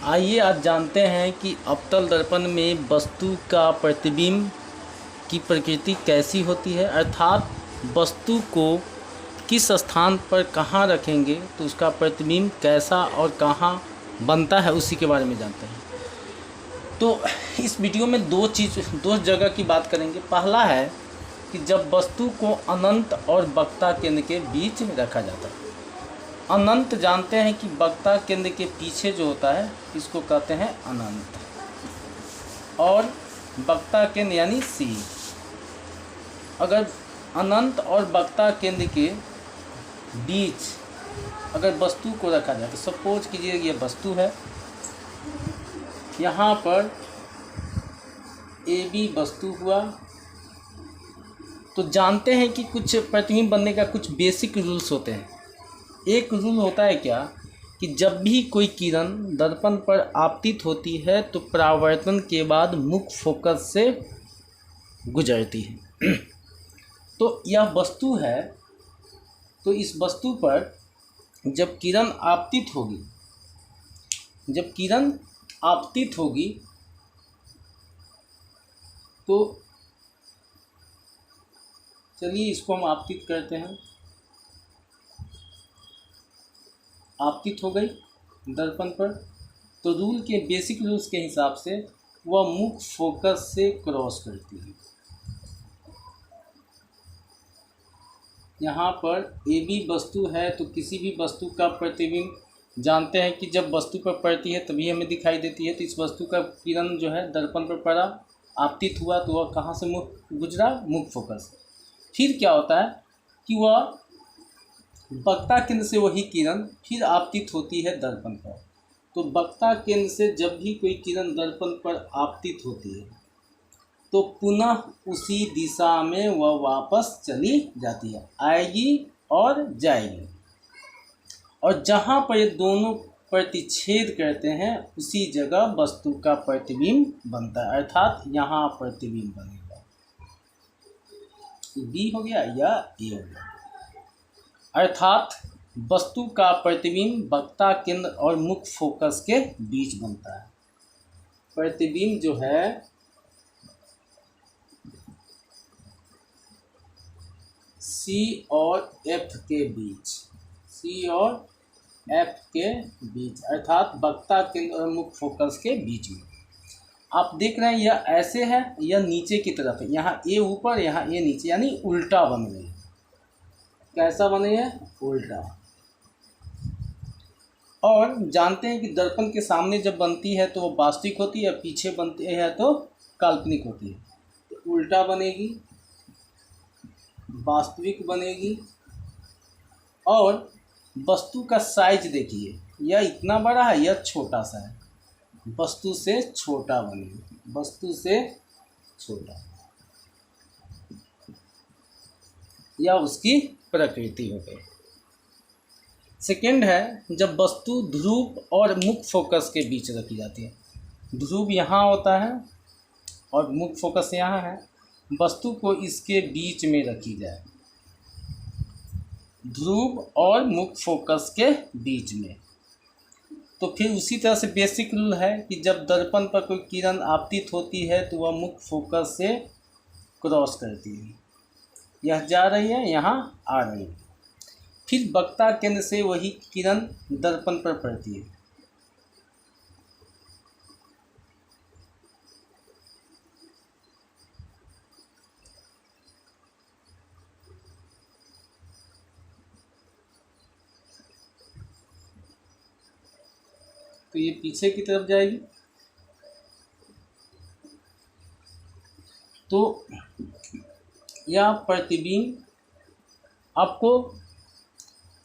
आइए आज जानते हैं कि अवतल दर्पण में वस्तु का प्रतिबिंब की प्रकृति कैसी होती है, अर्थात वस्तु को किस स्थान पर कहाँ रखेंगे तो उसका प्रतिबिंब कैसा और कहाँ बनता है, उसी के बारे में जानते हैं। तो इस वीडियो में दो जगह की बात करेंगे। पहला है कि जब वस्तु को अनंत और वक्ता केंद्र के बीच में रखा जाता है। अनंत जानते हैं कि वक्ता केंद्र के पीछे जो होता है इसको कहते हैं अनंत, और वक्ता केंद्र यानी सी। अगर अनंत और वक्ता केंद्र के बीच अगर वस्तु को रखा जाए तो सपोज कीजिए ये वस्तु है, यहाँ पर ए बी वस्तु हुआ, तो जानते हैं कि कुछ प्रतिबिंब बनने का कुछ बेसिक रूल्स होते हैं। एक रूल होता है क्या कि जब भी कोई किरण दर्पण पर आपतित होती है तो परावर्तन के बाद मुख्य फोकस से गुजरती है। तो यह वस्तु है, तो इस वस्तु पर जब किरण आपतित होगी तो चलिए इसको हम आपतित करते हैं। आपतित हो गई दर्पण पर, तो बेसिक रूल्स के हिसाब से वह मुख्य फोकस से क्रॉस करती है। यहाँ पर ए बी वस्तु है, तो किसी भी वस्तु का प्रतिबिंब जानते हैं कि जब वस्तु पर पड़ती है तभी हमें दिखाई देती है। तो इस वस्तु का किरण जो है दर्पण पर पड़ा, आपतित हुआ, तो वह कहाँ से गुजरा? मुख्य फोकस। फिर क्या होता है कि वह वक्ता केंद्र से वही किरण फिर आपतित होती है दर्पण पर। तो वक्ता केंद्र से जब भी कोई किरण दर्पण पर आपतित होती है तो पुनः उसी दिशा में वह वापस चली जाती है, आएगी और जाएगी, और जहाँ पर ये दोनों प्रतिच्छेद करते हैं उसी जगह वस्तु का प्रतिबिंब बनता है, अर्थात यहाँ प्रतिबिंब बनेगा। बी हो गया या ए हो गया, अर्थात वस्तु का प्रतिबिंब वक्ता केंद्र और मुख्य फोकस के बीच बनता है। प्रतिबिंब जो है सी और एफ के बीच, अर्थात वक्ता केंद्र और मुख्य फोकस के बीच में। आप देख रहे हैं यह ऐसे है, यह नीचे की तरफ है, यहाँ ए ऊपर यहाँ ए नीचे, यानी उल्टा बन गई। कैसा बने है? उल्टा। और जानते हैं कि दर्पण के सामने जब बनती है तो वो वास्तविक होती है, पीछे बनती है तो काल्पनिक होती है। तो उल्टा बनेगी, वास्तविक बनेगी। और वस्तु का साइज देखिए, यह इतना बड़ा है, यह छोटा सा है, वस्तु से छोटा बनेगी, वस्तु से छोटा, या उसकी प्रकृति हो गई। सेकेंड है जब वस्तु ध्रुव और मुख्य फोकस के बीच रखी जाती है। ध्रुव यहाँ होता है और मुख्य फोकस यहाँ है, वस्तु को इसके बीच में रखी जाए, ध्रुव और मुख्य फोकस के बीच में। तो फिर उसी तरह से बेसिक रूल है कि जब दर्पण पर कोई किरण आपतित होती है तो वह मुख्य फोकस से क्रॉस करती है, यह जा रही है, यहाँ आ रही है, फिर वक्ता केंद्र से वही किरण दर्पण पर पड़ती है। तो ये पीछे की तरफ जाएगी, तो यह प्रतिबिंब आपको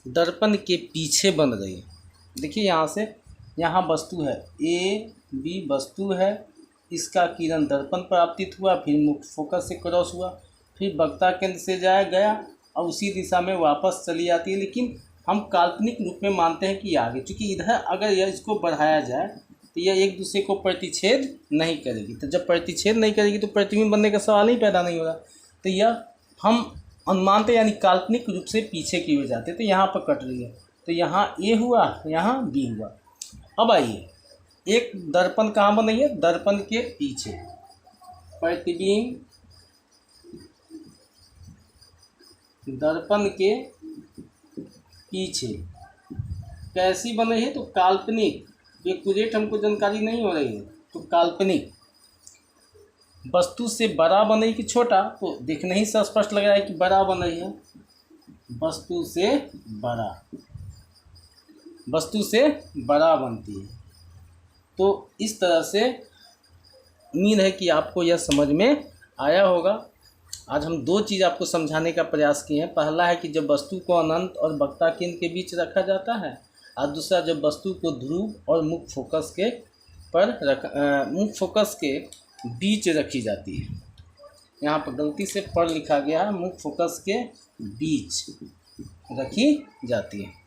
दर्पण के पीछे बन रही है। देखिए यहाँ से, यहाँ वस्तु है, ए बी वस्तु है, इसका किरण दर्पण पर आपतित हुआ, फिर मुख्य फोकस से क्रॉस हुआ, फिर वक्ता केंद्र से गया और उसी दिशा में वापस चली जाती है। लेकिन हम काल्पनिक रूप में मानते हैं कि आगे, क्योंकि इधर अगर यह इसको बढ़ाया जाए तो यह एक दूसरे को प्रतिच्छेद नहीं करेगी। तो जब प्रतिच्छेद नहीं करेगी तो प्रतिबिंब बनने का सवाल ही पैदा नहीं होगा। तो यह हम अनुमानते यानी काल्पनिक रूप से पीछे की ओर जाते, तो यहाँ पर कट रही है, तो यहाँ ए हुआ, यहाँ बी हुआ। अब आइए एक दर्पण कहाँ बनी है? दर्पण के पीछे। प्रतिबिंब दर्पण के पीछे कैसी बनी है? तो काल्पनिक। एक्यूरेट हमको जानकारी नहीं हो रही है, तो काल्पनिक। वस्तु से बड़ा बने कि छोटा? तो दिखने ही से स्पष्ट लग रहा है कि बड़ा बन रही है। वस्तु से बड़ा, वस्तु से बड़ा बनती है। तो इस तरह से उम्मीद है कि आपको यह समझ में आया होगा। आज हम दो चीज़ आपको समझाने का प्रयास किए हैं। पहला है कि जब वस्तु को अनंत और वक्ता केंद्र के बीच रखा जाता है, और दूसरा जब वस्तु को ध्रुव और मुख्य फोकस के मुख्य फोकस के बीच रखी जाती है। यहाँ पर गलती से पर लिखा गया है, मुख्य फोकस के बीच रखी जाती है।